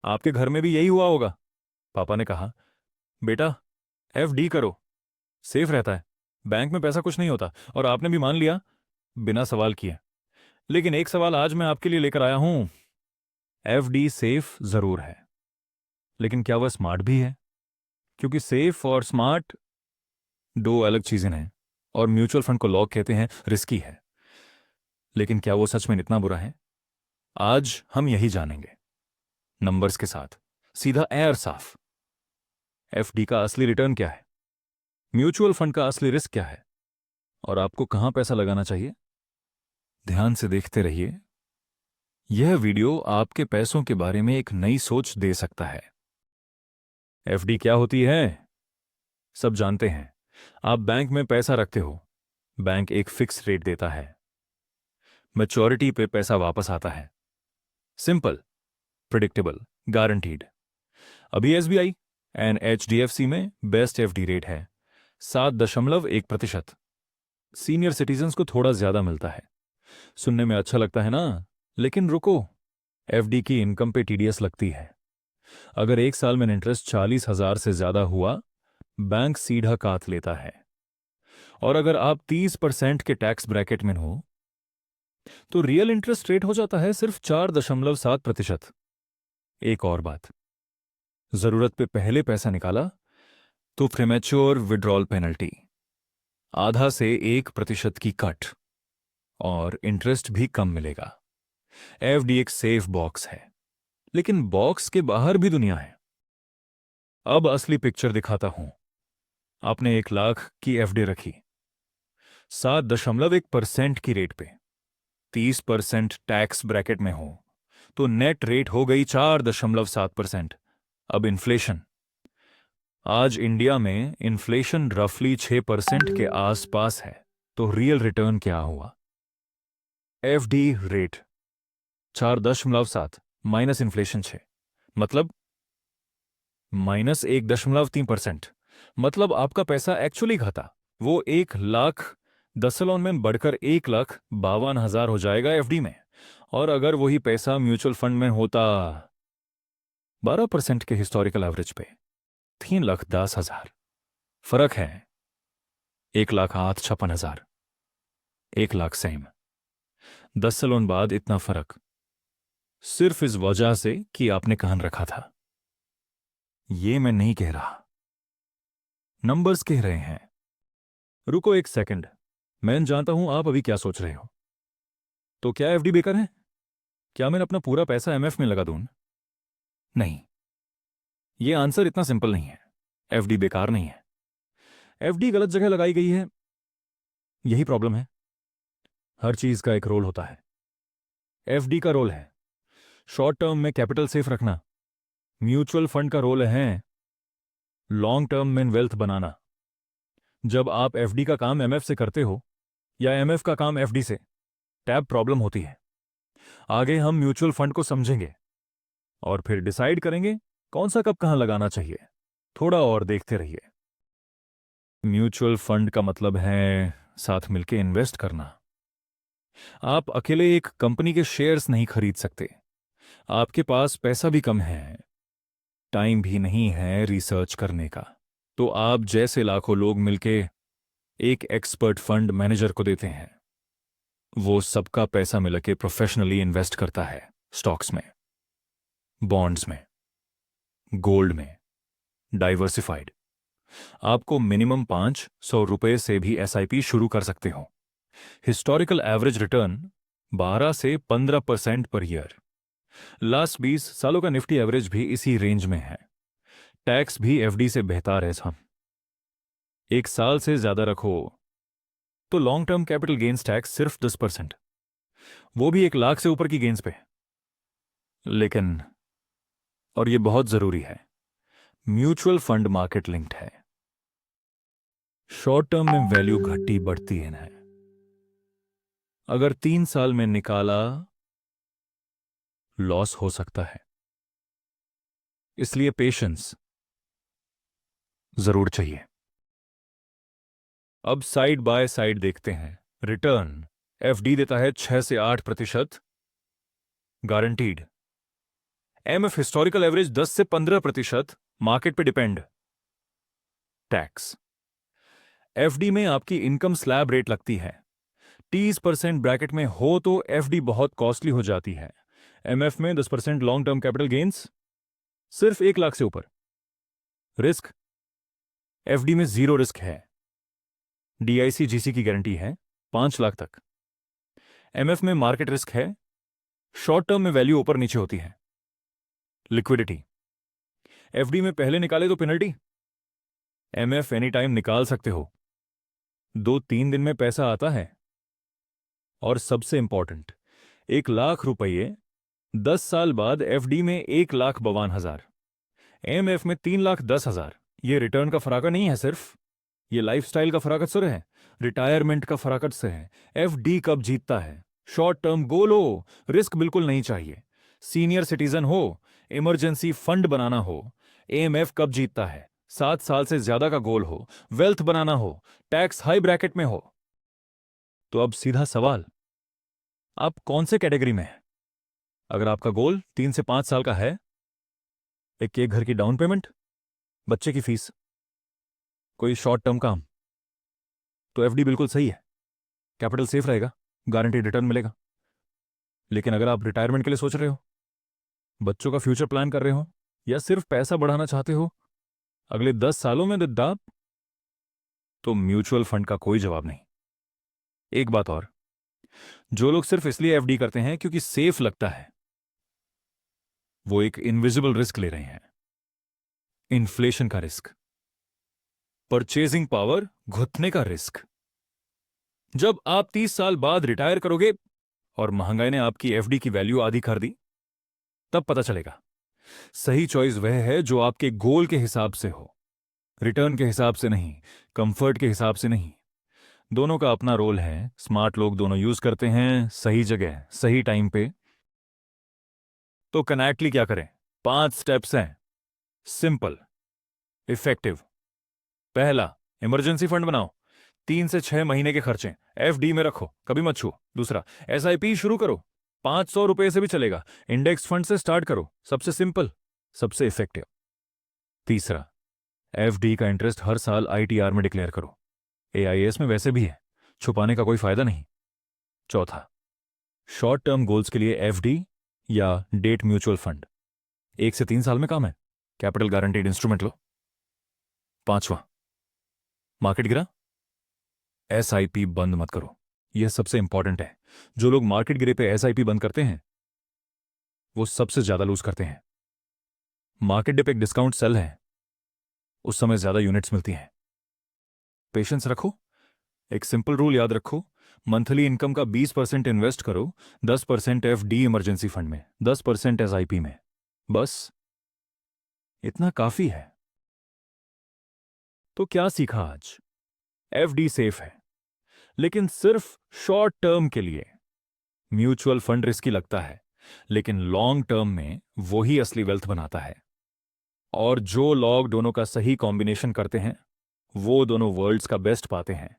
आपके घर में भी यही हुआ होगा। पापा ने कहा, बेटा, एफडी करो, सेफ रहता है, बैंक में पैसा कुछ नहीं होता। और आपने भी मान लिया, बिना सवाल किए। लेकिन एक सवाल आज मैं आपके लिए लेकर आया हूं। एफडी सेफ जरूर है, लेकिन क्या वह स्मार्ट भी है? क्योंकि सेफ और स्मार्ट दो अलग चीजें हैं। और म्यूचुअल फंड को लोग कहते हैं रिस्की है, लेकिन क्या वो सच में इतना बुरा है? आज हम यही जानेंगे, नंबर्स के साथ, सीधा एयर साफ। एफडी का असली रिटर्न क्या है, म्यूचुअल फंड का असली रिस्क क्या है, और आपको कहां पैसा लगाना चाहिए। ध्यान से देखते रहिए। यह वीडियो आपके पैसों के बारे में एक नई सोच दे सकता है। एफडी क्या होती है? सब जानते हैं। आप बैंक में पैसा रखते हो, बैंक एक फिक्स रेट देता है, मैच्योरिटी पे पैसा वापस आता है। Simple, predictable, guaranteed. अभी एसबीआई एंड एचडीएफसी में बेस्ट एफडी रेट है 7.1%। सीनियर सिटीजन्स को थोड़ा ज्यादा मिलता है। सुनने में अच्छा लगता है ना? लेकिन रुको, एफडी की इनकम पे टीडीएस लगती है। अगर एक साल में इंटरेस्ट 40,000 से ज्यादा हुआ, बैंक सीधा काट लेता है। और अगर आप 30% के टैक्स ब्रैकेट में हो, तो रियल इंटरेस्ट रेट हो जाता है सिर्फ 4.7%। एक और बात, जरूरत पे पहले पैसा निकाला तो प्रीमेच्योर विड्रॉल पेनल्टी, आधा से 1% की कट, और इंटरेस्ट भी कम मिलेगा। एफडी एक सेफ बॉक्स है, लेकिन बॉक्स के बाहर भी दुनिया है। अब असली पिक्चर दिखाता हूं। आपने 1 लाख की एफडी रखी, 7.1% की रेट पे, 30% टैक्स ब्रैकेट में हो, तो नेट रेट हो गई 4.7%। अब इन्फ्लेशन, आज इंडिया में इन्फ्लेशन रफली 6% के आसपास है, तो रियल रिटर्न क्या हुआ? एफडी रेट 4.7 माइनस इन्फ्लेशन 6, मतलब -1.3%। मतलब आपका पैसा एक्चुअली घटा। वो 1 लाख 10 में बढ़कर 1,52,000 हो जाएगा एफडी में। और अगर वही पैसा म्यूचुअल फंड में होता, 12% के हिस्टोरिकल एवरेज पे, 3,10,000। फर्क है 1,08,56,000, 1 लाख सेम। 10 सालों बाद इतना फर्क, सिर्फ इस वजह से कि आपने कान रखा था। ये मैं नहीं कह रहा, नंबर्स कह रहे हैं। रुको एक सेकंड, मैं जानता हूं आप अभी क्या सोच रहे हो। तो क्या एफडी बेकार है? क्या मैं अपना पूरा पैसा एमएफ में लगा दूं? नहीं, ये आंसर इतना सिंपल नहीं है। एफडी बेकार नहीं है, एफडी गलत जगह लगाई गई है, यही प्रॉब्लम है। हर चीज का एक रोल होता है। एफडी का रोल है शॉर्ट टर्म में कैपिटल सेफ रखना, म्यूचुअल फंड का रोल है लॉन्ग टर्म में वेल्थ बनाना। जब आप एफडी का काम एमएफ से करते हो, या एमएफ का काम एफडी से, टैब प्रॉब्लम होती है। आगे हम म्यूचुअल फंड को समझेंगे और फिर डिसाइड करेंगे कौन सा कब कहां लगाना चाहिए। थोड़ा और देखते रहिए। म्यूचुअल फंड का मतलब है साथ मिलकर इन्वेस्ट करना। आप अकेले एक कंपनी के शेयर्स नहीं खरीद सकते। आपके पास पैसा भी कम है, टाइम भी नहीं है रिसर्च करने का, तो आप जैसे लाखों लोग मिलके एक एक्सपर्ट फंड मैनेजर को देते हैं। वो सबका पैसा मिलके प्रोफेशनली इन्वेस्ट करता है, स्टॉक्स में, बॉन्ड्स में, गोल्ड में, डाइवर्सिफाइड। आपको मिनिमम ₹500 से भी एसआईपी शुरू कर सकते हो। हिस्टोरिकल एवरेज रिटर्न 12 से 15% पर ईयर। लास्ट 20 सालों का निफ्टी एवरेज भी इसी रेंज में है। टैक्स भी एफडी से बेहतर है। हम 1 साल से ज्यादा रखो तो long term capital gains tax सिर्फ 10%, वो भी 1 लाख से ऊपर की गेन्स पे। लेकिन, और ये बहुत जरूरी है, म्यूचुअल फंड मार्केट लिंक्ड है। शॉर्ट टर्म में वैल्यू घटती बढ़ती है। अगर 3 साल में निकाला, लॉस हो सकता है। इसलिए पेशेंस जरूर चाहिए। अब साइड बाय साइड देखते हैं। रिटर्न, एफडी देता है 6 से 8% गारंटीड। एमएफ हिस्टोरिकल एवरेज 10 से 15%, मार्केट पे डिपेंड। टैक्स, एफडी में आपकी इनकम स्लैब रेट लगती है। 30% ब्रैकेट में हो तो एफडी बहुत कॉस्टली हो जाती है। एमएफ में 10% लॉन्ग टर्म कैपिटल गेन्स, सिर्फ 1 लाख से ऊपर। रिस्क, एफडी में 0 रिस्क है। डीआईसी जीसी की गारंटी है 5 लाख तक। एमएफ में मार्केट रिस्क है, शॉर्ट टर्म में वैल्यू ऊपर नीचे होती है। लिक्विडिटी, एफडी में पहले निकाले तो पेनल्टी, एमएफ एनी टाइम निकाल सकते हो, 2-3 दिन में पैसा आता है। और सबसे इंपॉर्टेंट, 1 लाख रुपये 10 साल बाद एफडी में 1,52,000, एमएफ में 3,10,000। ये रिटर्न का फराका नहीं है, सिर्फ ये लाइफस्टाइल का फराकत से है, रिटायरमेंट का फराकत से है। एफडी कब जीतता है? शॉर्ट टर्म गोल हो, रिस्क बिल्कुल नहीं चाहिए, सीनियर सिटीजन हो, इमरजेंसी फंड बनाना हो। एएमएफ कब जीतता है? 7 साल से ज्यादा का गोल हो, वेल्थ बनाना हो, टैक्स हाई ब्रैकेट में हो। तो अब सीधा सवाल, आप कौन से कैटेगरी में हैं? अगर आपका गोल 3 से 5 साल का है, एक घर की डाउन पेमेंट, बच्चे की फीस, कोई शॉर्ट टर्म काम, तो एफडी बिल्कुल सही है। कैपिटल सेफ रहेगा, गारंटीड रिटर्न मिलेगा। लेकिन अगर आप रिटायरमेंट के लिए सोच रहे हो, बच्चों का फ्यूचर प्लान कर रहे हो, या सिर्फ पैसा बढ़ाना चाहते हो अगले 10 सालों में दद्दाब, तो म्यूचुअल फंड का कोई जवाब नहीं। एक बात और, जो लोग सिर्फ इसलिए एफडी करते हैं क्योंकि सेफ लगता है, वो एक इनविजिबल रिस्क ले रहे हैं। इन्फ्लेशन का रिस्क, परचेजिंग पावर घुटने का रिस्क। जब आप 30 साल बाद रिटायर करोगे और महंगाई ने आपकी एफडी की वैल्यू आधी कर दी, तब पता चलेगा सही चॉइस वह है जो आपके गोल के हिसाब से हो, रिटर्न के हिसाब से नहीं, कंफर्ट के हिसाब से नहीं। दोनों का अपना रोल है, स्मार्ट लोग दोनों यूज करते हैं, सही जगह सही टाइम पे। तो कनेक्टली क्या करें? 5 स्टेप्स हैं, सिंपल, इफेक्टिव। पहला, इमरजेंसी फंड बनाओ, 3 से 6 महीने के खर्चे एफडी में रखो, कभी मत छुओ। दूसरा, एसआईपी शुरू करो, 500 रुपए से भी चलेगा। इंडेक्स फंड से स्टार्ट करो, सबसे सिंपल, सबसे इफेक्टिव। तीसरा, एफडी का इंटरेस्ट हर साल आईटीआर में डिक्लेयर करो, एआईएस में वैसे भी है, छुपाने का कोई फायदा नहीं। चौथा, शॉर्ट टर्म गोल्स के लिए एफडी या डेट म्यूचुअल फंड, 1 से 3 साल में काम है, कैपिटल गारंटीड इंस्ट्रूमेंट लो। पांचवा, मार्केट गिरा, एसआईपी बंद मत करो, यह सबसे इंपॉर्टेंट है। जो लोग मार्केट गिरे पे एसआईपी बंद करते हैं, वो सबसे ज्यादा लूज करते हैं। मार्केट डिप एक डिस्काउंट सेल है, उस समय ज्यादा यूनिट्स मिलती हैं। पेशेंस रखो, एक सिंपल रूल याद रखो, मंथली इनकम का 20% इन्वेस्ट करो, 10% एफडी इमरजेंसी फंड में, 10% एसआईपी में, बस इतना काफी है। तो क्या सीखा आज? एफडी सेफ है, लेकिन सिर्फ शॉर्ट टर्म के लिए। म्यूचुअल फंड रिस्की लगता है, लेकिन लॉन्ग टर्म में वही असली वेल्थ बनाता है। और जो लोग दोनों का सही कॉम्बिनेशन करते हैं, वो दोनों वर्ल्ड्स का बेस्ट पाते हैं।